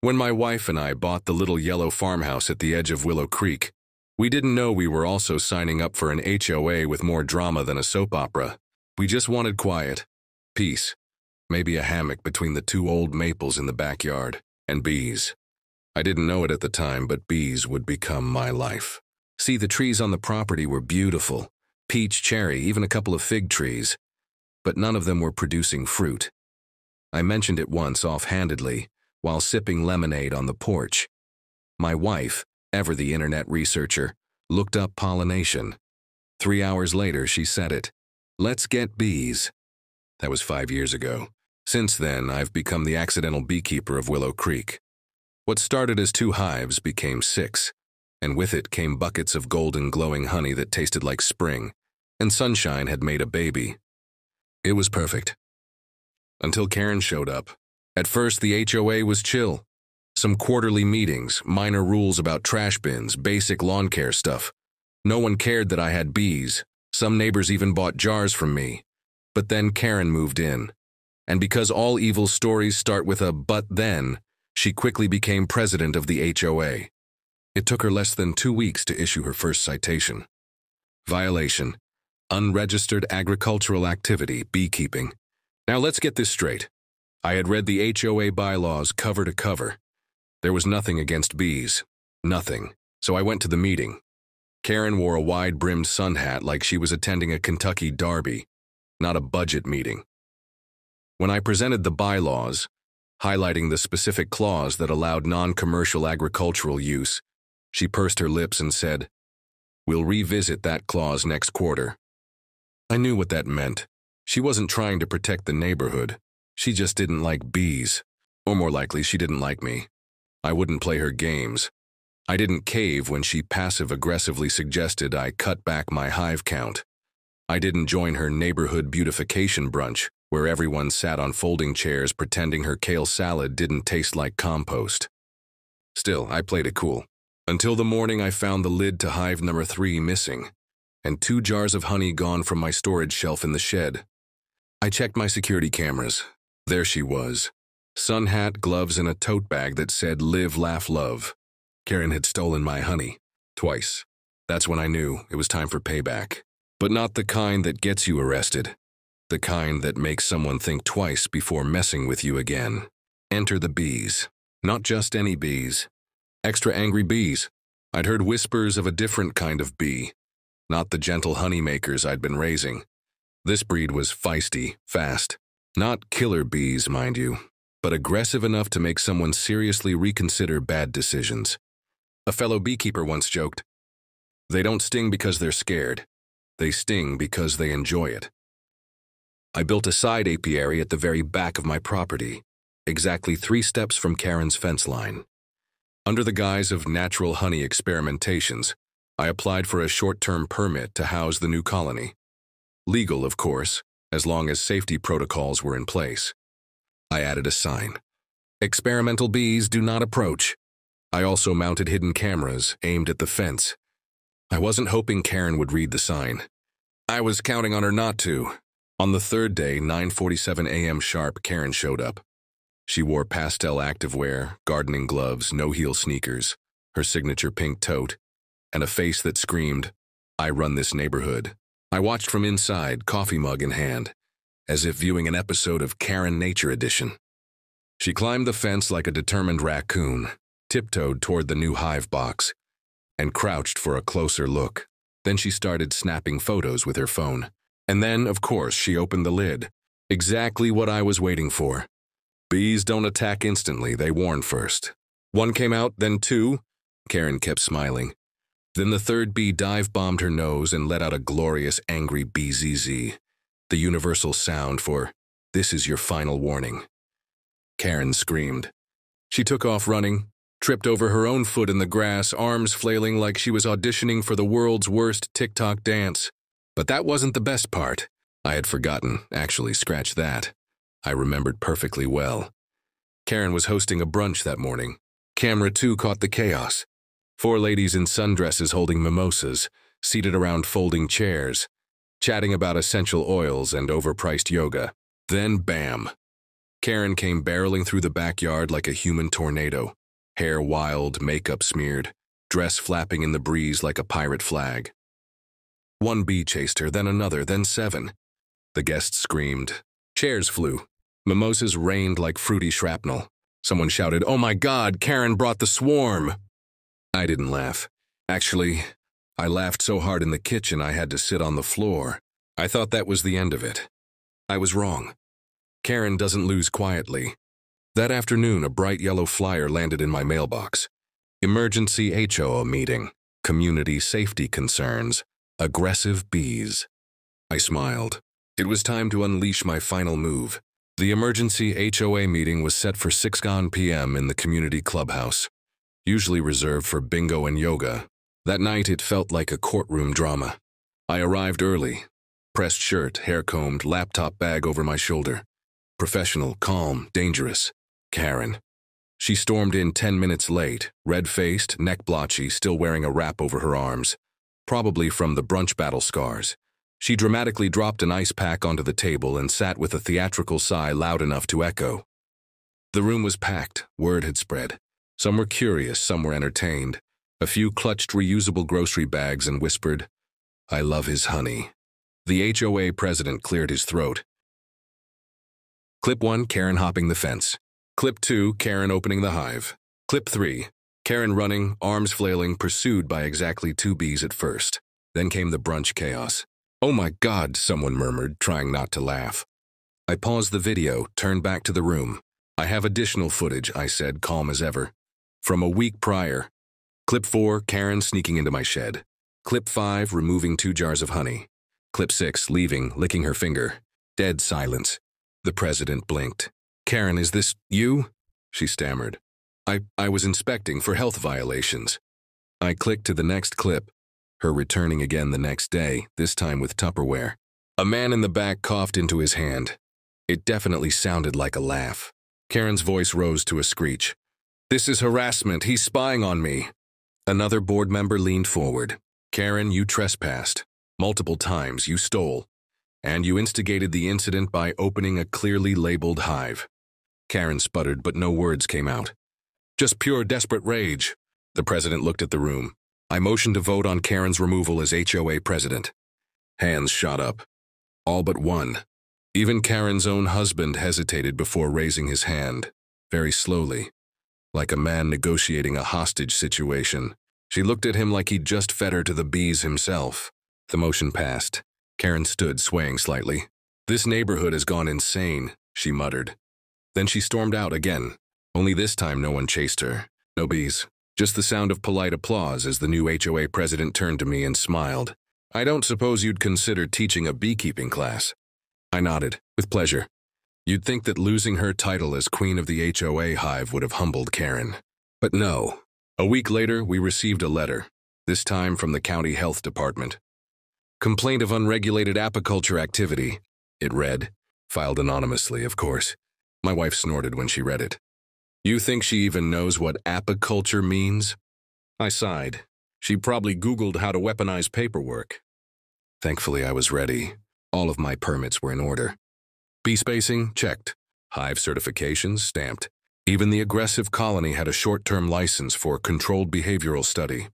When my wife and I bought the little yellow farmhouse at the edge of Willow Creek, we didn't know we were also signing up for an HOA with more drama than a soap opera. We just wanted quiet, peace, maybe a hammock between the two old maples in the backyard, and bees. I didn't know it at the time, but bees would become my life. See, the trees on the property were beautiful, peach, cherry, even a couple of fig trees, but none of them were producing fruit. I mentioned it once offhandedly, while sipping lemonade on the porch. My wife, ever the internet researcher, looked up pollination. 3 hours later, she said it. Let's get bees. That was 5 years ago. Since then, I've become the accidental beekeeper of Willow Creek. What started as 2 hives became 6, and with it came buckets of golden glowing honey that tasted like spring, and sunshine had made a baby. It was perfect. Until Karen showed up. At first, the HOA was chill. Some quarterly meetings, minor rules about trash bins, basic lawn care stuff. No one cared that I had bees. Some neighbors even bought jars from me. But then Karen moved in. And because all evil stories start with a "but then," she quickly became president of the HOA. It took her less than 2 weeks to issue her first citation. Violation: unregistered agricultural activity, beekeeping. Now let's get this straight. I had read the HOA bylaws cover to cover. There was nothing against bees. Nothing. So I went to the meeting. Karen wore a wide-brimmed sun hat like she was attending a Kentucky Derby, not a budget meeting. When I presented the bylaws, highlighting the specific clause that allowed non-commercial agricultural use, she pursed her lips and said, "We'll revisit that clause next quarter." I knew what that meant. She wasn't trying to protect the neighborhood. She just didn't like bees. Or more likely, she didn't like me. I wouldn't play her games. I didn't cave when she passive-aggressively suggested I cut back my hive count. I didn't join her neighborhood beautification brunch, where everyone sat on folding chairs pretending her kale salad didn't taste like compost. Still, I played it cool. Until the morning I found the lid to hive number 3 missing, and 2 jars of honey gone from my storage shelf in the shed. I checked my security cameras. There she was. Sun hat, gloves, and a tote bag that said "Live, Laugh, Love." Karen had stolen my honey. Twice. That's when I knew it was time for payback. But not the kind that gets you arrested. The kind that makes someone think twice before messing with you again. Enter the bees. Not just any bees. Extra angry bees. I'd heard whispers of a different kind of bee. Not the gentle honey makers I'd been raising. This breed was feisty, fast. Not killer bees, mind you, but aggressive enough to make someone seriously reconsider bad decisions. A fellow beekeeper once joked, "They don't sting because they're scared. They sting because they enjoy it." I built a side apiary at the very back of my property, exactly 3 steps from Karen's fence line. Under the guise of natural honey experimentations, I applied for a short-term permit to house the new colony. Legal, of course, as long as safety protocols were in place. I added a sign. "Experimental bees do not approach." I also mounted hidden cameras aimed at the fence. I wasn't hoping Karen would read the sign. I was counting on her not to. On the 3rd day, 9:47 a.m. sharp, Karen showed up. She wore pastel activewear, gardening gloves, no-heel sneakers, her signature pink tote, and a face that screamed, "I run this neighborhood." I watched from inside, coffee mug in hand, as if viewing an episode of Karen Nature Edition. She climbed the fence like a determined raccoon, tiptoed toward the new hive box, and crouched for a closer look. Then she started snapping photos with her phone. And then, of course, she opened the lid. Exactly what I was waiting for. Bees don't attack instantly, they warn first. 1 came out, then 2. Karen kept smiling. Then the 3rd bee dive-bombed her nose and let out a glorious, angry bzzz, the universal sound for, "This is your final warning." Karen screamed. She took off running, tripped over her own foot in the grass, arms flailing like she was auditioning for the world's worst TikTok dance. But that wasn't the best part. I had forgotten, actually, scratch that. I remembered perfectly well. Karen was hosting a brunch that morning. Camera 2 caught the chaos. 4 ladies in sundresses holding mimosas, seated around folding chairs, chatting about essential oils and overpriced yoga. Then, bam! Karen came barreling through the backyard like a human tornado, hair wild, makeup smeared, dress flapping in the breeze like a pirate flag. One bee chased her, then another, then 7. The guests screamed. Chairs flew. Mimosas rained like fruity shrapnel. Someone shouted, "Oh my God, Karen brought the swarm!" I didn't laugh. Actually, I laughed so hard in the kitchen I had to sit on the floor. I thought that was the end of it. I was wrong. Karen doesn't lose quietly. That afternoon, a bright yellow flyer landed in my mailbox. Emergency HOA meeting. Community safety concerns. Aggressive bees. I smiled. It was time to unleash my final move. The emergency HOA meeting was set for 6 p.m. in the community clubhouse, usually reserved for bingo and yoga. That night it felt like a courtroom drama. I arrived early. Pressed shirt, hair combed, laptop bag over my shoulder. Professional, calm, dangerous. Karen. She stormed in 10 minutes late, red-faced, neck blotchy, still wearing a wrap over her arms. Probably from the brunch battle scars. She dramatically dropped an ice pack onto the table and sat with a theatrical sigh loud enough to echo. The room was packed. Word had spread. Some were curious, some were entertained. A few clutched reusable grocery bags and whispered, "I love his honey." The HOA president cleared his throat. Clip 1, Karen hopping the fence. Clip 2, Karen opening the hive. Clip 3, Karen running, arms flailing, pursued by exactly 2 bees at first. Then came the brunch chaos. "Oh my God," someone murmured, trying not to laugh. I paused the video, turned back to the room. "I have additional footage," I said, calm as ever. "From a week prior. Clip 4, Karen sneaking into my shed. Clip 5, removing 2 jars of honey. Clip 6, leaving, licking her finger. Dead silence. The president blinked. "Karen, is this you?" she stammered. I was inspecting for health violations." I clicked to the next clip. Her returning again the next day, this time with Tupperware. A man in the back coughed into his hand. It definitely sounded like a laugh. Karen's voice rose to a screech. "This is harassment. He's spying on me." Another board member leaned forward. "Karen, you trespassed. Multiple times you stole. And you instigated the incident by opening a clearly labeled hive." Karen sputtered, but no words came out. "Just pure desperate rage." The president looked at the room. I motioned to vote on Karen's removal as HOA president. Hands shot up. All but one. Even Karen's own husband hesitated before raising his hand, very slowly, like a man negotiating a hostage situation. She looked at him like he'd just fed her to the bees himself. The motion passed. Karen stood, swaying slightly. "This neighborhood has gone insane," she muttered. Then she stormed out again. Only this time no one chased her. No bees. Just the sound of polite applause as the new HOA president turned to me and smiled. "I don't suppose you'd consider teaching a beekeeping class." I nodded, with pleasure. You'd think that losing her title as queen of the HOA hive would have humbled Karen. But no. A week later, we received a letter, this time from the county health department. "Complaint of unregulated apiculture activity," it read, filed anonymously, of course. My wife snorted when she read it. "You think she even knows what apiculture means?" I sighed. She probably Googled how to weaponize paperwork. Thankfully, I was ready. All of my permits were in order. Bee spacing, checked. Hive certifications, stamped. Even the aggressive colony had a short-term license for controlled behavioral study.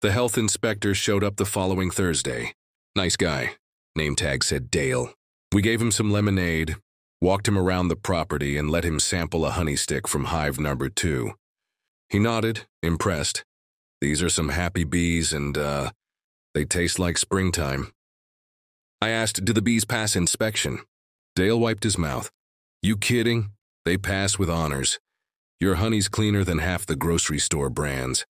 The health inspector showed up the following Thursday. Nice guy. Name tag said Dale. We gave him some lemonade, walked him around the property, and let him sample a honey stick from hive number 2. He nodded, impressed. "These are some happy bees and, they taste like springtime." I asked, "Do the bees pass inspection?" Dale wiped his mouth. "You kidding? They pass with honors. Your honey's cleaner than half the grocery store brands."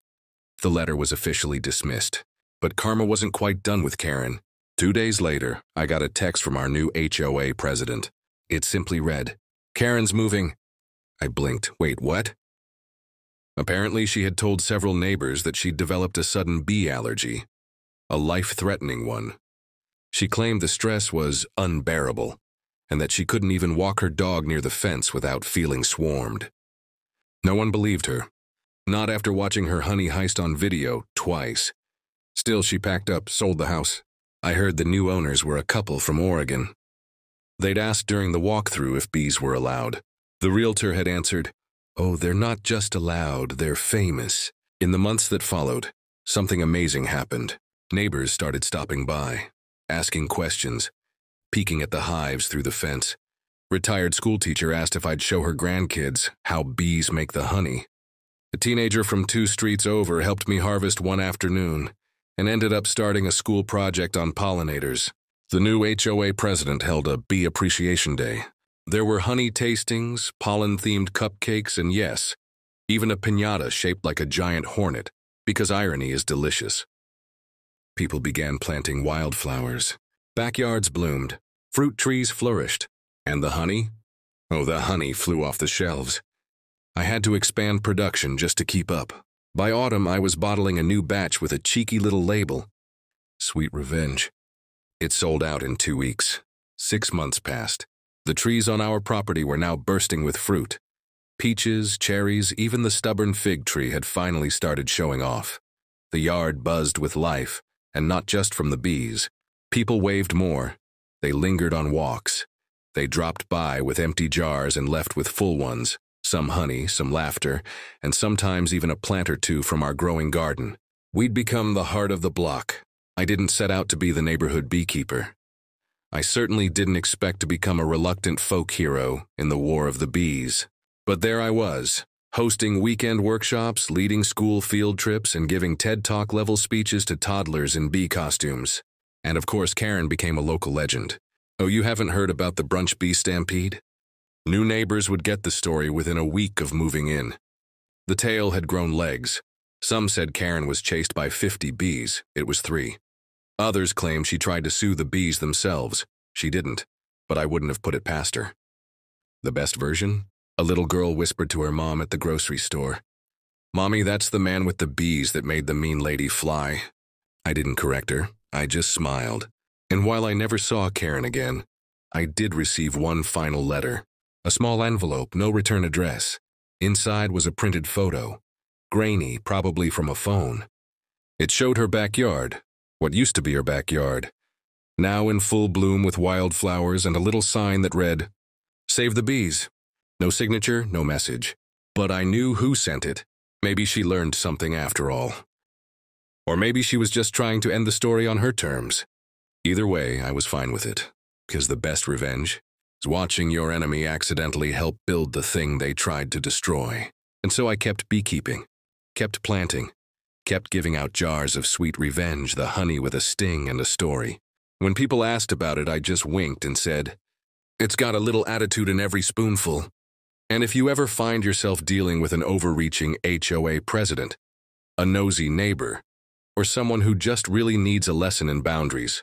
The letter was officially dismissed. But karma wasn't quite done with Karen. 2 days later, I got a text from our new HOA president. It simply read, "Karen's moving." I blinked. Wait, what? Apparently, she had told several neighbors that she'd developed a sudden bee allergy, a life-threatening one. She claimed the stress was unbearable, and that she couldn't even walk her dog near the fence without feeling swarmed. No one believed her. Not after watching her honey heist on video twice. Still, she packed up, sold the house. I heard the new owners were a couple from Oregon. They'd asked during the walkthrough if bees were allowed. The realtor had answered, "Oh, they're not just allowed, they're famous." In the months that followed, something amazing happened. Neighbors started stopping by, asking questions, peeking at the hives through the fence. Retired schoolteacher asked if I'd show her grandkids how bees make the honey. A teenager from 2 streets over helped me harvest one afternoon and ended up starting a school project on pollinators. The new HOA president held a bee appreciation day. There were honey tastings, pollen-themed cupcakes, and yes, even a piñata shaped like a giant hornet, because irony is delicious. People began planting wildflowers. Backyards bloomed. Fruit trees flourished. And the honey? Oh, the honey flew off the shelves. I had to expand production just to keep up. By autumn, I was bottling a new batch with a cheeky little label, Sweet Revenge. It sold out in 2 weeks. 6 months passed. The trees on our property were now bursting with fruit. Peaches, cherries, even the stubborn fig tree had finally started showing off. The yard buzzed with life, and not just from the bees. People waved more. They lingered on walks. They dropped by with empty jars and left with full ones, some honey, some laughter, and sometimes even a plant or two from our growing garden. We'd become the heart of the block. I didn't set out to be the neighborhood beekeeper. I certainly didn't expect to become a reluctant folk hero in the War of the Bees. But there I was, hosting weekend workshops, leading school field trips, and giving TED Talk-level speeches to toddlers in bee costumes. And of course, Karen became a local legend. Oh, you haven't heard about the brunch bee stampede? New neighbors would get the story within a week of moving in. The tale had grown legs. Some said Karen was chased by 50 bees. It was 3. Others claimed she tried to sue the bees themselves. She didn't, but I wouldn't have put it past her. The best version? A little girl whispered to her mom at the grocery store, "Mommy, that's the man with the bees that made the mean lady fly." I didn't correct her. I just smiled. And while I never saw Karen again, I did receive one final letter. A small envelope, no return address. Inside was a printed photo, grainy, probably from a phone. It showed her backyard, what used to be her backyard, now in full bloom with wildflowers and a little sign that read, "Save the bees." No signature, no message. But I knew who sent it. Maybe she learned something after all. Or maybe she was just trying to end the story on her terms. Either way, I was fine with it, because the best revenge is watching your enemy accidentally help build the thing they tried to destroy. And so I kept beekeeping, kept planting, kept giving out jars of sweet revenge, the honey with a sting and a story. When people asked about it, I just winked and said, "It's got a little attitude in every spoonful." And if you ever find yourself dealing with an overreaching HOA president, a nosy neighbor, or someone who just really needs a lesson in boundaries,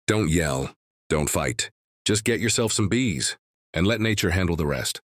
don't yell, don't fight. Just get yourself some bees and let nature handle the rest.